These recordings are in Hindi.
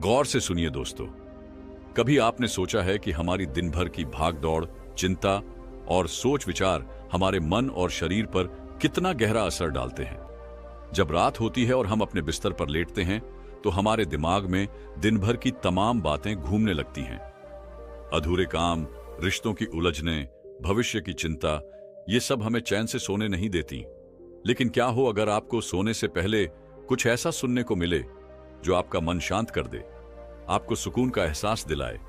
गौर से सुनिए दोस्तों, कभी आपने सोचा है कि हमारी दिन भर की भागदौड़, चिंता और सोच विचार हमारे मन और शरीर पर कितना गहरा असर डालते हैं। जब रात होती है और हम अपने बिस्तर पर लेटते हैं तो हमारे दिमाग में दिन भर की तमाम बातें घूमने लगती हैं। अधूरे काम, रिश्तों की उलझनें, भविष्य की चिंता, ये सब हमें चैन से सोने नहीं देती। लेकिन क्या हो अगर आपको सोने से पहले कुछ ऐसा सुनने को मिले जो आपका मन शांत कर दे, आपको सुकून का एहसास दिलाए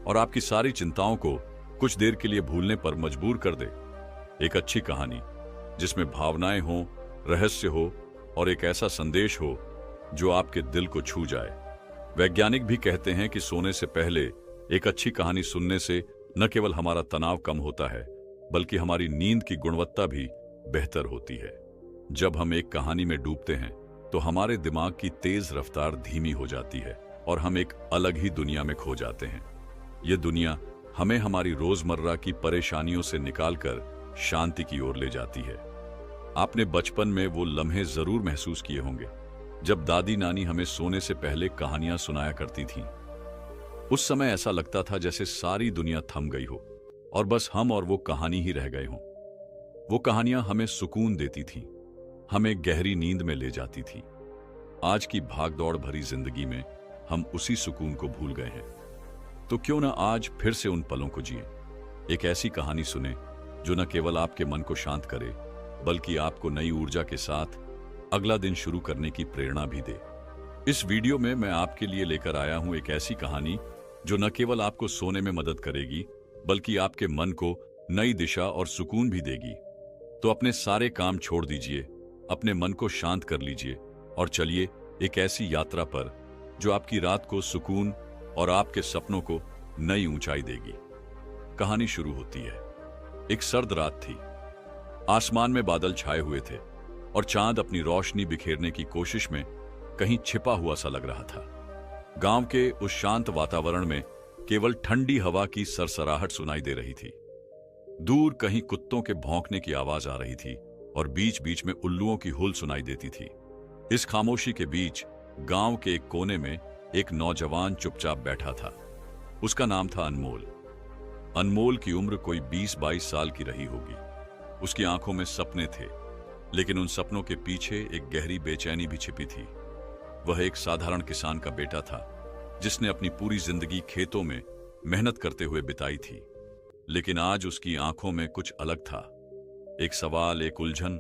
और आपकी सारी चिंताओं को कुछ देर के लिए भूलने पर मजबूर कर दे। एक अच्छी कहानी जिसमें भावनाएं हो, रहस्य हो और एक ऐसा संदेश हो जो आपके दिल को छू जाए। वैज्ञानिक भी कहते हैं कि सोने से पहले एक अच्छी कहानी सुनने से न केवल हमारा तनाव कम होता है, बल्कि हमारी नींद की गुणवत्ता भी बेहतर होती है। जब हम एक कहानी में डूबते हैं तो हमारे दिमाग की तेज रफ्तार धीमी हो जाती है और हम एक अलग ही दुनिया में खो जाते हैं। ये दुनिया हमें हमारी रोजमर्रा की परेशानियों से निकालकर शांति की ओर ले जाती है। आपने बचपन में वो लम्हे जरूर महसूस किए होंगे जब दादी नानी हमें सोने से पहले कहानियां सुनाया करती थीं। उस समय ऐसा लगता था जैसे सारी दुनिया थम गई हो और बस हम और वो कहानी ही रह गए हों। वो कहानियां हमें सुकून देती थीं, हमें गहरी नींद में ले जाती थी। आज की भागदौड़ भरी जिंदगी में हम उसी सुकून को भूल गए हैं। तो क्यों ना आज फिर से उन पलों को जिए, एक ऐसी कहानी सुने जो न केवल आपके मन को शांत करे, बल्कि आपको नई ऊर्जा के साथ अगला दिन शुरू करने की प्रेरणा भी दे। इस वीडियो में मैं आपके लिए लेकर आया हूं एक ऐसी कहानी जो न केवल आपको सोने में मदद करेगी, बल्कि आपके मन को नई दिशा और सुकून भी देगी। तो अपने सारे काम छोड़ दीजिए, अपने मन को शांत कर लीजिए और चलिए एक ऐसी यात्रा पर जो आपकी रात को सुकून और आपके सपनों को नई ऊंचाई देगी। कहानी शुरू होती है। एक सर्द रात थी। आसमान में बादल छाए हुए थे और चांद अपनी रोशनी बिखेरने की कोशिश में कहीं छिपा हुआ सा लग रहा था। गांव के उस शांत वातावरण में केवल ठंडी हवा की सरसराहट सुनाई दे रही थी। दूर कहीं कुत्तों के भौंकने की आवाज आ रही थी और बीच बीच में उल्लुओं की हुल सुनाई देती थी। इस खामोशी के बीच गांव के एक कोने में एक नौजवान चुपचाप बैठा था। उसका नाम था अनमोल। अनमोल की उम्र कोई 20-22 साल की रही होगी। उसकी आंखों में सपने थे, लेकिन उन सपनों के पीछे एक गहरी बेचैनी भी छिपी थी। वह एक साधारण किसान का बेटा था जिसने अपनी पूरी जिंदगी खेतों में मेहनत करते हुए बिताई थी। लेकिन आज उसकी आंखों में कुछ अलग था। एक सवाल, एक उलझन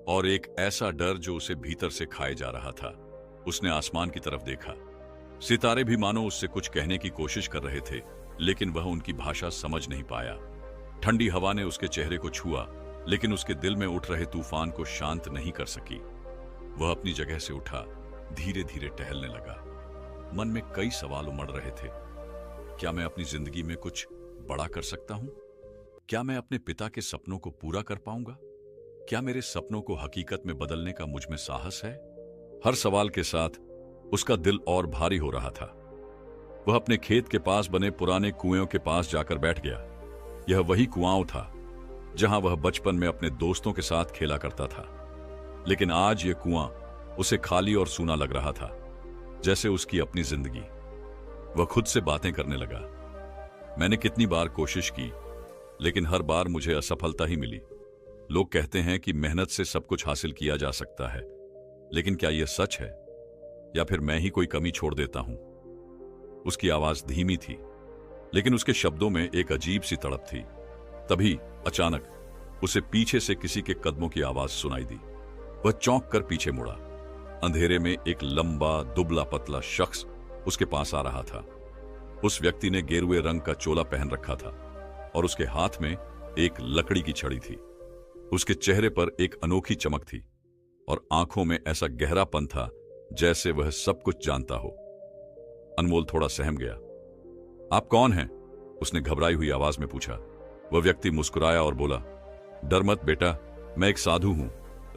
और एक ऐसा डर जो उसे भीतर से खाए जा रहा था। उसने आसमान की तरफ देखा। सितारे भी मानो उससे कुछ कहने की कोशिश कर रहे थे, लेकिन वह उनकी भाषा समझ नहीं पाया। ठंडी हवा ने उसके चेहरे को छुआ, लेकिन उसके दिल में उठ रहे तूफान को शांत नहीं कर सकी। वह अपनी जगह से उठा, धीरे धीरे टहलने लगा। मन में कई सवाल उमड़ रहे थे। क्या मैं अपनी जिंदगी में कुछ बड़ा कर सकता हूं? क्या मैं अपने पिता के सपनों को पूरा कर पाऊंगा? क्या मेरे सपनों को हकीकत में बदलने का मुझ में साहस है? हर सवाल के साथ उसका दिल और भारी हो रहा था। वह अपने खेत के पास बने पुराने कुएं के पास जाकर बैठ गया। यह वही कुआं था जहां वह बचपन में अपने दोस्तों के साथ खेला करता था। लेकिन आज यह कुआं उसे खाली और सूना लग रहा था, जैसे उसकी अपनी जिंदगी। वह खुद से बातें करने लगा। मैंने कितनी बार कोशिश की, लेकिन हर बार मुझे असफलता ही मिली। लोग कहते हैं कि मेहनत से सब कुछ हासिल किया जा सकता है, लेकिन क्या यह सच है या फिर मैं ही कोई कमी छोड़ देता हूं? उसकी आवाज धीमी थी, लेकिन उसके शब्दों में एक अजीब सी तड़प थी। तभी अचानक उसे पीछे से किसी के कदमों की आवाज सुनाई दी। वह चौंक कर पीछे मुड़ा। अंधेरे में एक लंबा, दुबला पतला शख्स उसके पास आ रहा था। उस व्यक्ति ने गेरुए रंग का चोला पहन रखा था और उसके हाथ में एक लकड़ी की छड़ी थी। उसके चेहरे पर एक अनोखी चमक थी और आंखों में ऐसा गहरापन था जैसे वह सब कुछ जानता हो। अनमोल थोड़ा सहम गया। आप कौन हैं? उसने घबराई हुई आवाज में पूछा। वह व्यक्ति मुस्कुराया और बोला, डर मत बेटा, मैं एक साधु हूं,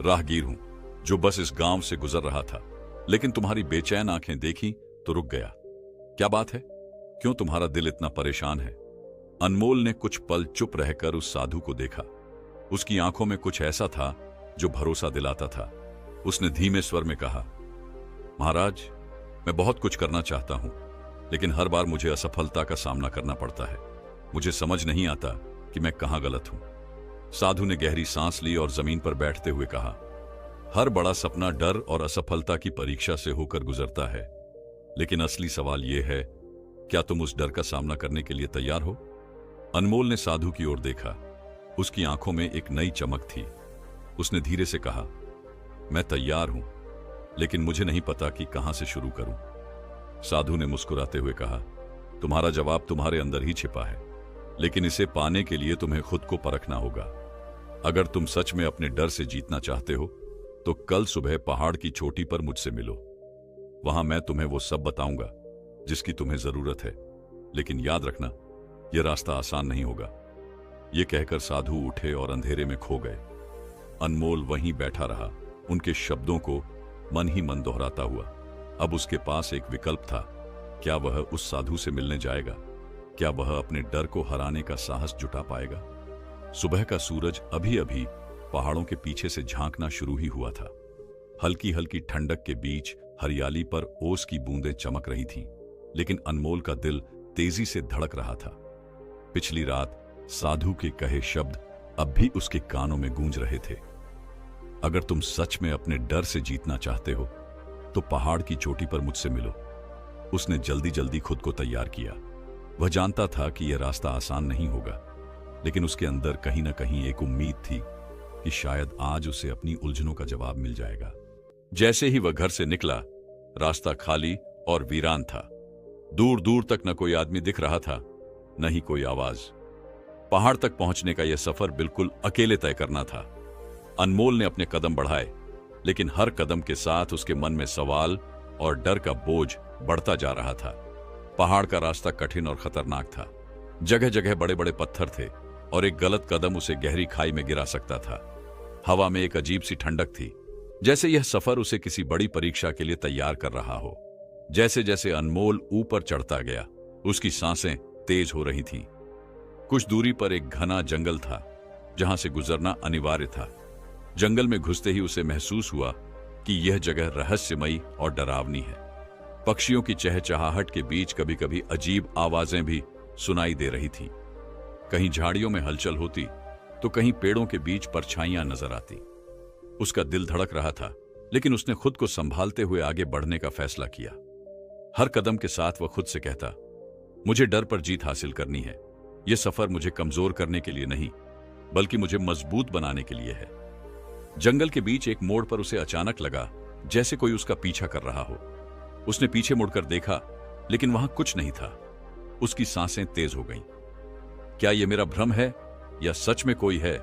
राहगीर हूं, जो बस इस गांव से गुजर रहा था। लेकिन तुम्हारी बेचैन आंखें देखी तो रुक गया। क्या बात है? क्यों तुम्हारा दिल इतना परेशान है? अनमोल ने कुछ पल चुप रहकर उस साधु को देखा। उसकी आंखों में कुछ ऐसा था जो भरोसा दिलाता था। उसने धीमे स्वर में कहा, महाराज, मैं बहुत कुछ करना चाहता हूं, लेकिन हर बार मुझे असफलता का सामना करना पड़ता है। मुझे समझ नहीं आता कि मैं कहां गलत हूं। साधु ने गहरी सांस ली और जमीन पर बैठते हुए कहा, हर बड़ा सपना डर और असफलता की परीक्षा से होकर गुजरता है, लेकिन असली सवाल यह है, क्या तुम उस डर का सामना करने के लिए तैयार हो? अनमोल ने साधु की ओर देखा। उसकी आंखों में एक नई चमक थी। उसने धीरे से कहा, मैं तैयार हूं, लेकिन मुझे नहीं पता कि कहां से शुरू करूं। साधु ने मुस्कुराते हुए कहा, तुम्हारा जवाब तुम्हारे अंदर ही छिपा है, लेकिन इसे पाने के लिए तुम्हें खुद को परखना होगा। अगर तुम सच में अपने डर से जीतना चाहते हो तो कल सुबह पहाड़ की चोटी पर मुझसे मिलो। वहां मैं तुम्हें वो सब बताऊंगा जिसकी तुम्हें जरूरत है, लेकिन याद रखना, यह रास्ता आसान नहीं होगा। यह कहकर साधु उठे और अंधेरे में खो गए। अनमोल वहीं बैठा रहा, उनके शब्दों को मन ही मन दोहराता हुआ। अब उसके पास एक विकल्प था। क्या वह उस साधु से मिलने जाएगा? क्या वह अपने डर को हराने का साहस जुटा पाएगा? सुबह का सूरज अभी अभी पहाड़ों के पीछे से झांकना शुरू ही हुआ था। हल्की हल्की ठंडक के बीच हरियाली पर ओस की बूंदें चमक रही थीं, लेकिन अनमोल का दिल तेजी से धड़क रहा था। पिछली रात साधु के कहे शब्द अब भी उसके कानों में गूंज रहे थे। अगर तुम सच में अपने डर से जीतना चाहते हो तो पहाड़ की चोटी पर मुझसे मिलो। उसने जल्दी जल्दी खुद को तैयार किया। वह जानता था कि यह रास्ता आसान नहीं होगा, लेकिन उसके अंदर कहीं ना कहीं एक उम्मीद थी कि शायद आज उसे अपनी उलझनों का जवाब मिल जाएगा। जैसे ही वह घर से निकला, रास्ता खाली और वीरान था। दूर दूर तक न कोई आदमी दिख रहा था, न ही कोई आवाज। पहाड़ तक पहुंचने का यह सफर बिल्कुल अकेले तय करना था। अनमोल ने अपने कदम बढ़ाए, लेकिन हर कदम के साथ उसके मन में सवाल और डर का बोझ बढ़ता जा रहा था। पहाड़ का रास्ता कठिन और खतरनाक था। जगह जगह बड़े बड़े पत्थर थे और एक गलत कदम उसे गहरी खाई में गिरा सकता था। हवा में एक अजीब सी ठंडक थी, जैसे यह सफर उसे किसी बड़ी परीक्षा के लिए तैयार कर रहा हो। जैसे जैसे अनमोल ऊपर चढ़ता गया, उसकी सांसें तेज हो रही थीं। कुछ दूरी पर एक घना जंगल था, जहां से गुजरना अनिवार्य था। जंगल में घुसते ही उसे महसूस हुआ कि यह जगह रहस्यमयी और डरावनी है। पक्षियों की चहचहाहट के बीच कभी कभी अजीब आवाजें भी सुनाई दे रही थीं। कहीं झाड़ियों में हलचल होती तो कहीं पेड़ों के बीच परछाइयां नजर आती। उसका दिल धड़क रहा था, लेकिन उसने खुद को संभालते हुए आगे बढ़ने का फैसला किया। हर कदम के साथ वह खुद से कहता, मुझे डर पर जीत हासिल करनी है। यह सफर मुझे कमजोर करने के लिए नहीं, बल्कि मुझे मजबूत बनाने के लिए है। जंगल के बीच एक मोड़ पर उसे अचानक लगा जैसे कोई उसका पीछा कर रहा हो। उसने पीछे मुड़कर देखा, लेकिन वहां कुछ नहीं था। उसकी सांसें तेज हो गईं। क्या यह मेरा भ्रम है या सच में कोई है?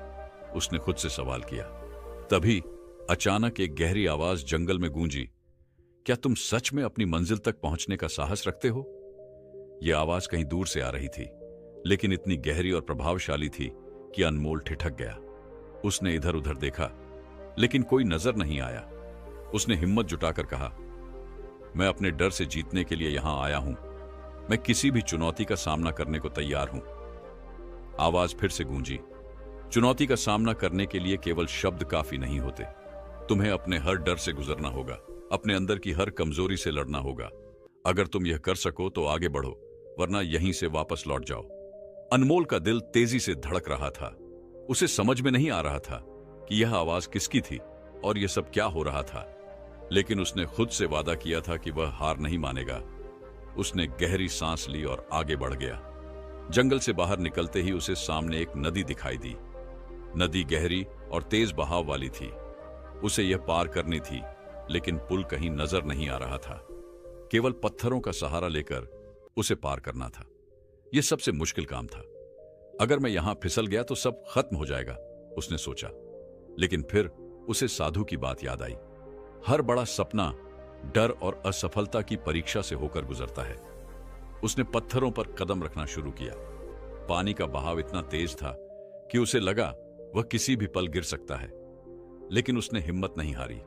उसने खुद से सवाल किया। तभी अचानक एक गहरी आवाज जंगल में गूंजी, क्या तुम सच में अपनी मंजिल तक पहुंचने का साहस रखते हो? यह आवाज कहीं दूर से आ रही थी, लेकिन इतनी गहरी और प्रभावशाली थी कि अनमोल ठिठक गया। उसने इधर उधर देखा, लेकिन कोई नजर नहीं आया। उसने हिम्मत जुटाकर कहा, मैं अपने डर से जीतने के लिए यहां आया हूं। मैं किसी भी चुनौती का सामना करने को तैयार हूं। आवाज फिर से गूंजी, चुनौती का सामना करने के लिए केवल शब्द काफी नहीं होते। तुम्हें अपने हर डर से गुजरना होगा, अपने अंदर की हर कमजोरी से लड़ना होगा। अगर तुम यह कर सको तो आगे बढ़ो, वरना यहीं से वापस लौट जाओ। अनमोल का दिल तेजी से धड़क रहा था। उसे समझ में नहीं आ रहा था कि यह आवाज किसकी थी और यह सब क्या हो रहा था, लेकिन उसने खुद से वादा किया था कि वह हार नहीं मानेगा। उसने गहरी सांस ली और आगे बढ़ गया। जंगल से बाहर निकलते ही उसे सामने एक नदी दिखाई दी। नदी गहरी और तेज बहाव वाली थी। उसे यह पार करनी थी, लेकिन पुल कहीं नजर नहीं आ रहा था। केवल पत्थरों का सहारा लेकर उसे पार करना था। यह सबसे मुश्किल काम था। अगर मैं यहां फिसल गया तो सब खत्म हो जाएगा, उसने सोचा। लेकिन फिर उसे साधु की बात याद आई। हर बड़ा सपना डर और असफलता की परीक्षा से होकर गुजरता है। उसने पत्थरों पर कदम रखना शुरू किया। पानी का बहाव इतना तेज था कि उसे लगा वह किसी भी पल गिर सकता है, लेकिन उसने हिम्मत नहीं हारी।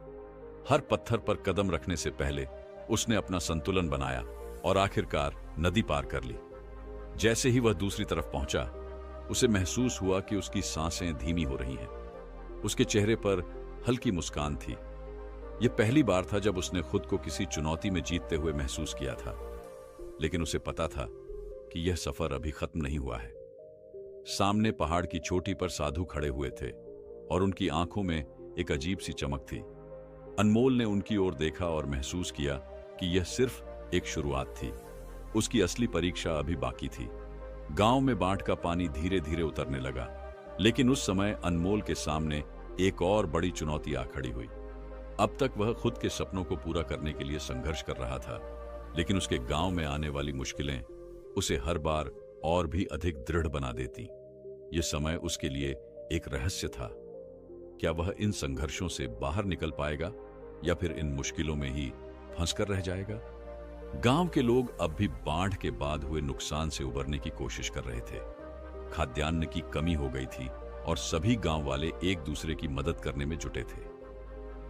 हर पत्थर पर कदम रखने से पहले उसने अपना संतुलन बनाया और आखिरकार नदी पार कर ली। जैसे ही वह दूसरी तरफ पहुंचा, उसे महसूस हुआ कि उसकी सांसें धीमी हो रही हैं। उसके चेहरे पर हल्की मुस्कान थी। यह पहली बार था जब उसने खुद को किसी चुनौती में जीतते हुए महसूस किया था। लेकिन उसे पता था कि यह सफर अभी खत्म नहीं हुआ है। सामने पहाड़ की चोटी पर साधु खड़े हुए थे और उनकी आंखों में एक अजीब सी चमक थी। अनमोल ने उनकी ओर देखा और महसूस किया कि यह सिर्फ एक शुरुआत थी। उसकी असली परीक्षा अभी बाकी थी। गांव में बाढ़ का पानी धीरे धीरे उतरने लगा, लेकिन उस समय अनमोल के सामने एक और बड़ी चुनौती आ खड़ी हुई। अब तक वह खुद के सपनों को पूरा करने के लिए संघर्ष कर रहा था, लेकिन उसके गांव में आने वाली मुश्किलें उसे हर बार और भी अधिक दृढ़ बना देती। यह समय उसके लिए एक रहस्य था। क्या वह इन संघर्षों से बाहर निकल पाएगा या फिर इन मुश्किलों में ही फंसकर रह जाएगा? गांव के लोग अब भी बाढ़ के बाद हुए नुकसान से उबरने की कोशिश कर रहे थे। खाद्यान्न की कमी हो गई थी और सभी गांव वाले एक दूसरे की मदद करने में जुटे थे।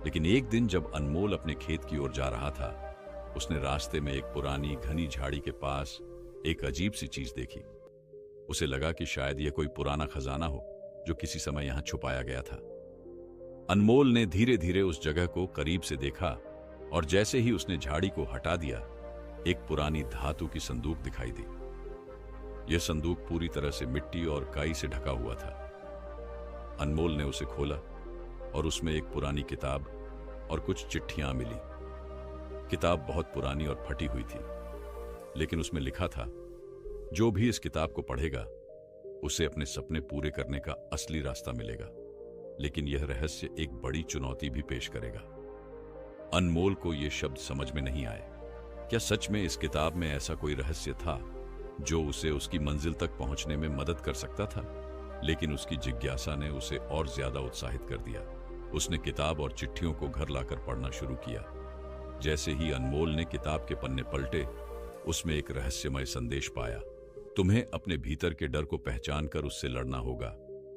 लेकिन एक दिन जब अनमोल अपने खेत की ओर जा रहा था, उसने रास्ते में एक पुरानी घनी झाड़ी के पास एक अजीब सी चीज देखी। उसे लगा कि शायद यह कोई पुराना खजाना हो जो किसी समय यहां छुपाया गया था। अनमोल ने धीरे धीरे उस जगह को करीब से देखा और जैसे ही उसने झाड़ी को हटा दिया, एक पुरानी धातु की संदूक दिखाई दी। यह संदूक पूरी तरह से मिट्टी और काई से ढका हुआ था। अनमोल ने उसे खोला और उसमें एक पुरानी किताब और कुछ चिट्ठियां मिली। किताब बहुत पुरानी और फटी हुई थी, लेकिन उसमें लिखा था, जो भी इस किताब को पढ़ेगा उसे अपने सपने पूरे करने का असली रास्ता मिलेगा, लेकिन यह रहस्य एक बड़ी चुनौती भी पेश करेगा। अनमोल को यह शब्द समझ में नहीं आए। क्या सच में इस किताब में ऐसा कोई रहस्य था जो उसे उसकी मंजिल तक पहुंचने में मदद कर सकता था? लेकिन उसकी जिज्ञासा ने उसे और ज्यादा उत्साहित कर दिया। उसने किताब और चिट्ठियों को घर लाकर पढ़ना शुरू किया। जैसे ही अनमोल ने किताब के पन्ने पलटे, उसमें एक रहस्यमय संदेश पाया। तुम्हें अपने भीतर के डर को पहचान कर उससे लड़ना होगा।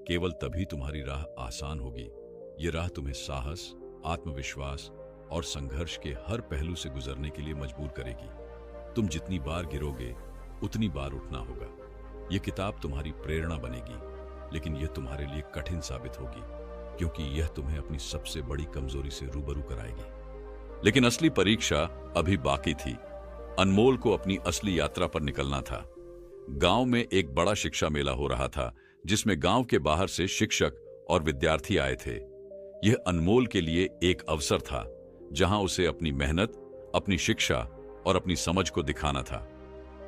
केवल तभी तुम्हारी राह आसान होगी। ये राह तुम्हें साहस, आत्मविश्वास और संघर्ष के हर पहलू से गुजरने के लिए मजबूर करेगी। तुम जितनी बार गिरोगे, उतनी बार उठना होगा। यह किताब तुम्हारी प्रेरणा बनेगी, लेकिन यह तुम्हारे लिए कठिन साबित होगी, क्योंकि यह तुम्हें अपनी सबसे बड़ी कमजोरी से रूबरू कराएगी। लेकिन असली परीक्षा अभी बाकी थी। अनमोल को अपनी असली यात्रा पर निकलना था। गांव में एक बड़ा शिक्षा मेला हो रहा था, जिसमें गांव के बाहर से शिक्षक और विद्यार्थी आए थे। यह अनमोल के लिए एक अवसर था, जहां उसे अपनी मेहनत, अपनी शिक्षा और अपनी समझ को दिखाना था।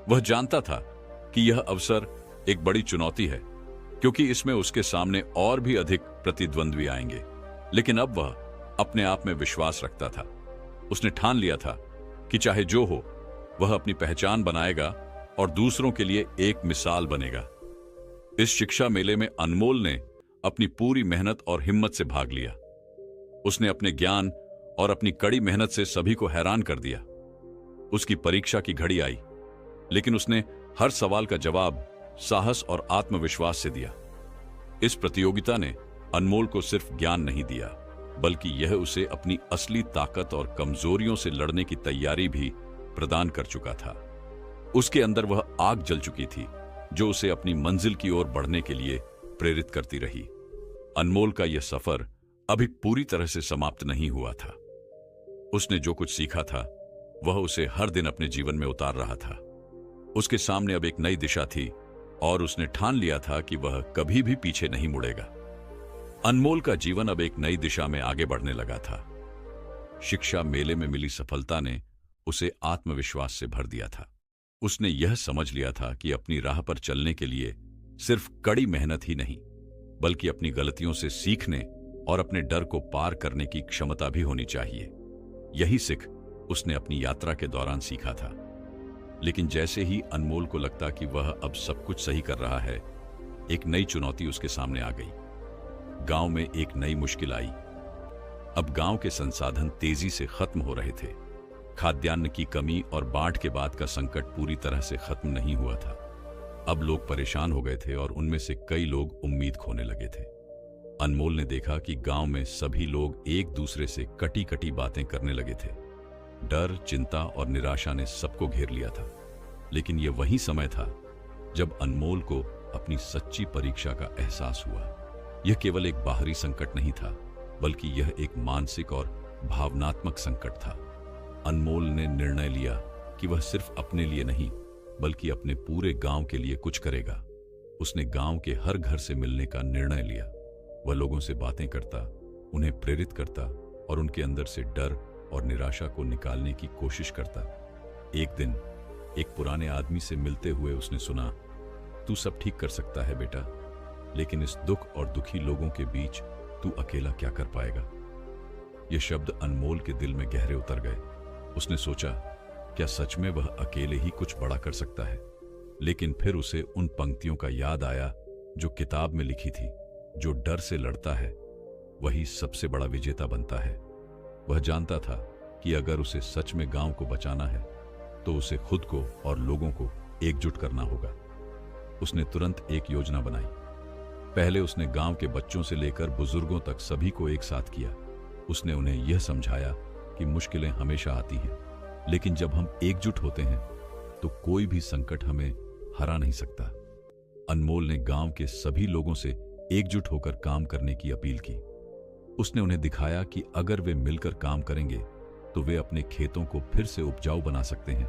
वह जानता था कि यह अवसर एक बड़ी चुनौती है, क्योंकि इसमें उसके सामने और भी अधिक प्रतिद्वंद्वी आएंगे। लेकिन अब वह अपने आप में विश्वास रखता था। उसने ठान लिया था कि चाहे जो हो, वह अपनी पहचान बनाएगा और दूसरों के लिए एक मिसाल बनेगा। इस शिक्षा मेले में अनमोल ने अपनी पूरी मेहनत और हिम्मत से भाग लिया। उसने अपने ज्ञान और अपनी कड़ी मेहनत से सभी को हैरान कर दिया। उसकी परीक्षा की घड़ी आई, लेकिन उसने हर सवाल का जवाब साहस और आत्मविश्वास से दिया। इस प्रतियोगिता ने अनमोल को सिर्फ ज्ञान नहीं दिया, बल्कि यह उसे अपनी असली ताकत और कमजोरियों से लड़ने की तैयारी भी प्रदान कर चुका था। उसके अंदर वह आग जल चुकी थी, जो उसे अपनी मंजिल की ओर बढ़ने के लिए प्रेरित करती रही। अनमोल का यह सफर अभी पूरी तरह से समाप्त नहीं हुआ था। उसने जो कुछ सीखा था, वह उसे हर दिन अपने जीवन में उतार रहा था। उसके सामने अब एक नई दिशा थी और उसने ठान लिया था कि वह कभी भी पीछे नहीं मुड़ेगा। अनमोल का जीवन अब एक नई दिशा में आगे बढ़ने लगा था। शिक्षा मेले में मिली सफलता ने उसे आत्मविश्वास से भर दिया था। उसने यह समझ लिया था कि अपनी राह पर चलने के लिए सिर्फ कड़ी मेहनत ही नहीं, बल्कि अपनी गलतियों से सीखने और अपने डर को पार करने की क्षमता भी होनी चाहिए। यही सीख उसने अपनी यात्रा के दौरान सीखा था। लेकिन जैसे ही अनमोल को लगता कि वह अब सब कुछ सही कर रहा है, एक नई चुनौती उसके सामने आ गई। गांव में एक नई मुश्किल आई। अब गांव के संसाधन तेजी से खत्म हो रहे थे। खाद्यान्न की कमी और बाढ़ के बाद का संकट पूरी तरह से खत्म नहीं हुआ था। अब लोग परेशान हो गए थे और उनमें से कई लोग उम्मीद खोने लगे थे। अनमोल ने देखा कि गांव में सभी लोग एक दूसरे से कटी कटी बातें करने लगे थे। डर, चिंता और निराशा ने सबको घेर लिया था। लेकिन यह वही समय था जब अनमोल को अपनी सच्ची परीक्षा का एहसास हुआ। यह केवल एक बाहरी संकट नहीं था, बल्कि यह एक मानसिक और भावनात्मक संकट था। अनमोल ने निर्णय लिया कि वह सिर्फ अपने लिए नहीं बल्कि अपने पूरे गांव के लिए कुछ करेगा। उसने गांव के हर घर से मिलने का निर्णय लिया। वह लोगों से बातें करता, उन्हें प्रेरित करता और उनके अंदर से डर और निराशा को निकालने की कोशिश करता। एक दिन एक पुराने आदमी से मिलते हुए उसने सुना, तू सब ठीक कर सकता है बेटा, लेकिन इस दुख और दुखी लोगों के बीच तू अकेला क्या कर पाएगा। ये शब्द अनमोल के दिल में गहरे उतर गए। उसने सोचा, क्या सच में वह अकेले ही कुछ बड़ा कर सकता है? लेकिन फिर उसे उन पंक्तियों का याद आया जो किताब में लिखी थी, जो डर से लड़ता है वही सबसे बड़ा विजेता बनता है। वह जानता था कि अगर उसे सच में गांव को बचाना है तो उसे खुद को और लोगों को एकजुट करना होगा। उसने तुरंत एक योजना बनाई। पहले उसने गांव के बच्चों से लेकर बुजुर्गों तक सभी को एक साथ किया। उसने उन्हें यह समझाया कि मुश्किलें हमेशा आती हैं, लेकिन जब हम एकजुट होते हैं तो कोई भी संकट हमें हरा नहीं सकता। अनमोल ने गांव के सभी लोगों से एकजुट होकर काम करने की अपील की। उसने उन्हें दिखाया कि अगर वे मिलकर काम करेंगे तो वे अपने खेतों को फिर से उपजाऊ बना सकते हैं,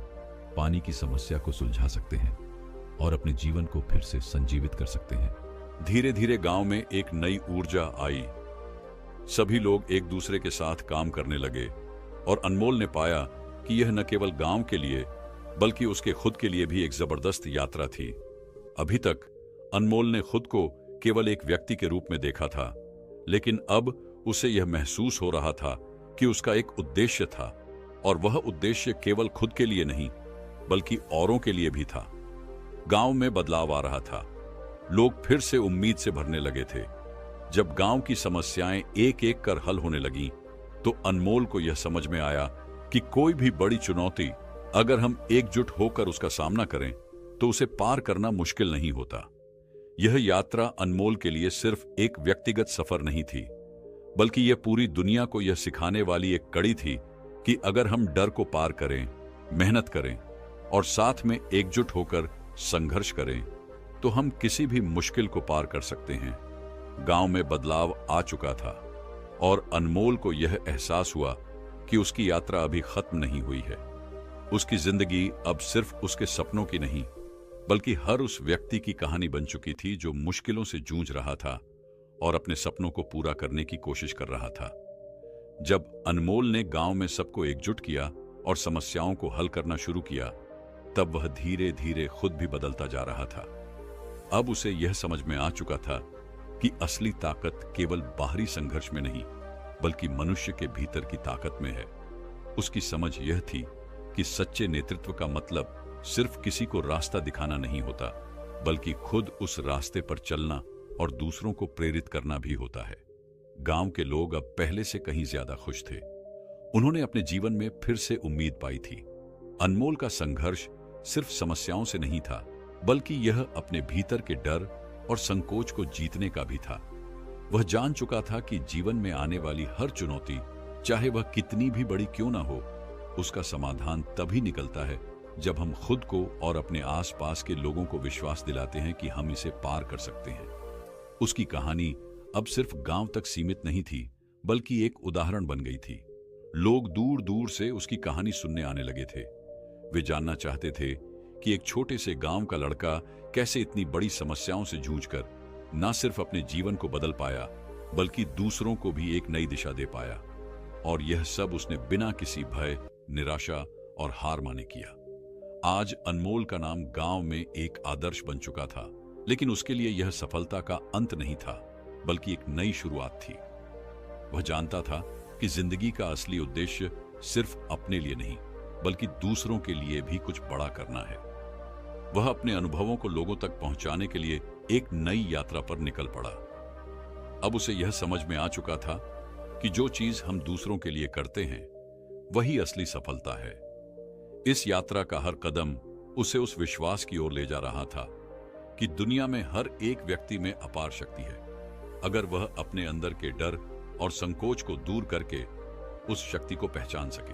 पानी की समस्या को सुलझा सकते हैं और अपने जीवन को फिर से संजीवित कर सकते हैं। धीरे धीरे गांव में एक नई ऊर्जा आई। सभी लोग एक दूसरे के साथ काम करने लगे और अनमोल ने पाया कि यह न केवल गांव के लिए बल्कि उसके खुद के लिए भी एक जबरदस्त यात्रा थी। अभी तक अनमोल ने खुद को केवल एक व्यक्ति के रूप में देखा था, लेकिन अब उसे यह महसूस हो रहा था कि उसका एक उद्देश्य था, और वह उद्देश्य केवल खुद के लिए नहीं बल्कि औरों के लिए भी था। गांव में बदलाव आ रहा था। लोग फिर से उम्मीद से भरने लगे थे। जब गांव की समस्याएं एक एक कर हल होने लगीं, तो अनमोल को यह समझ में आया कि कोई भी बड़ी चुनौती अगर हम एकजुट होकर उसका सामना करें तो उसे पार करना मुश्किल नहीं होता। यह यात्रा अनमोल के लिए सिर्फ एक व्यक्तिगत सफर नहीं थी, बल्कि यह पूरी दुनिया को यह सिखाने वाली एक कड़ी थी कि अगर हम डर को पार करें, मेहनत करें और साथ में एकजुट होकर संघर्ष करें तो हम किसी भी मुश्किल को पार कर सकते हैं। गांव में बदलाव आ चुका था और अनमोल को यह एहसास हुआ कि उसकी यात्रा अभी खत्म नहीं हुई है। उसकी जिंदगी अब सिर्फ उसके सपनों की नहीं बल्कि हर उस व्यक्ति की कहानी बन चुकी थी जो मुश्किलों से जूझ रहा था और अपने सपनों को पूरा करने की कोशिश कर रहा था। जब अनमोल ने गांव में सबको एकजुट किया और समस्याओं को हल करना शुरू किया, तब वह धीरे धीरे खुद भी बदलता जा रहा था। अब उसे यह समझ में आ चुका था कि असली ताकत केवल बाहरी संघर्ष में नहीं बल्कि मनुष्य के भीतर की ताकत में है। उसकी समझ यह थी कि सच्चे नेतृत्व का मतलब सिर्फ किसी को रास्ता दिखाना नहीं होता, बल्कि खुद उस रास्ते पर चलना और दूसरों को प्रेरित करना भी होता है। गांव के लोग अब पहले से कहीं ज्यादा खुश थे। उन्होंने अपने जीवन में फिर से उम्मीद पाई थी। अनमोल का संघर्ष सिर्फ समस्याओं से नहीं था, बल्कि यह अपने भीतर के डर और संकोच को जीतने का भी था। वह जान चुका था कि जीवन में आने वाली हर चुनौती, चाहे वह कितनी भी बड़ी क्यों ना हो, उसका समाधान तभी निकलता है जब हम खुद को और अपने आसपास के लोगों को विश्वास दिलाते हैं कि हम इसे पार कर सकते हैं। उसकी कहानी अब सिर्फ गांव तक सीमित नहीं थी, बल्कि एक उदाहरण बन गई थी। लोग दूर दूर से उसकी कहानी सुनने आने लगे थे। वे जानना चाहते थे कि एक छोटे से गांव का लड़का कैसे इतनी बड़ी समस्याओं से जूझकर न सिर्फ अपने जीवन को बदल पाया, बल्कि दूसरों को भी एक नई दिशा दे पाया। और यह सब उसने बिना किसी भय, निराशा और हार माने किया। आज अनमोल का नाम गांव में एक आदर्श बन चुका था, लेकिन उसके लिए यह सफलता का अंत नहीं था, बल्कि एक नई शुरुआत थी। वह जानता था कि जिंदगी का असली उद्देश्य सिर्फ अपने लिए नहीं, बल्कि दूसरों के लिए भी कुछ बड़ा करना है। वह अपने अनुभवों को लोगों तक पहुंचाने के लिए एक नई यात्रा पर निकल पड़ा। अब उसे यह समझ में आ चुका था कि जो चीज हम दूसरों के लिए करते हैं, वही असली सफलता है। इस यात्रा का हर कदम उसे उस विश्वास की ओर ले जा रहा था कि दुनिया में हर एक व्यक्ति में अपार शक्ति है, अगर वह अपने अंदर के डर और संकोच को दूर करके उस शक्ति को पहचान सके।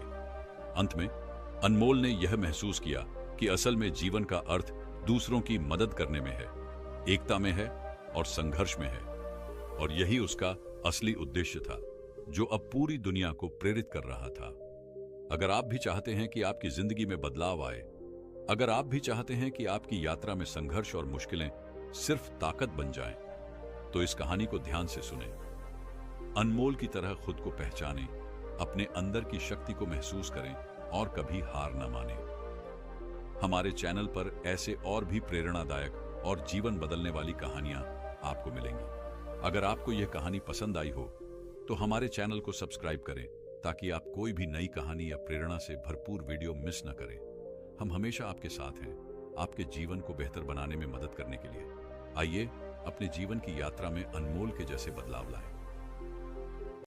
अंत में अनमोल ने यह महसूस किया कि असल में जीवन का अर्थ दूसरों की मदद करने में है, एकता में है और संघर्ष में है। और यही उसका असली उद्देश्य था, जो अब पूरी दुनिया को प्रेरित कर रहा था। अगर आप भी चाहते हैं कि आपकी जिंदगी में बदलाव आए, अगर आप भी चाहते हैं कि आपकी यात्रा में संघर्ष और मुश्किलें सिर्फ ताकत बन जाएं, तो इस कहानी को ध्यान से सुनें। अनमोल की तरह खुद को पहचानें, अपने अंदर की शक्ति को महसूस करें और कभी हार न मानें। हमारे चैनल पर ऐसे और भी प्रेरणादायक और जीवन बदलने वाली कहानियां आपको मिलेंगी। अगर आपको यह कहानी पसंद आई हो तो हमारे चैनल को सब्सक्राइब करें, ताकि आप कोई भी नई कहानी या प्रेरणा से भरपूर वीडियो मिस न करें। हम हमेशा आपके साथ हैं, आपके जीवन को बेहतर बनाने में मदद करने के लिए। आइए अपने जीवन की यात्रा में अनमोल के जैसे बदलाव लाएं।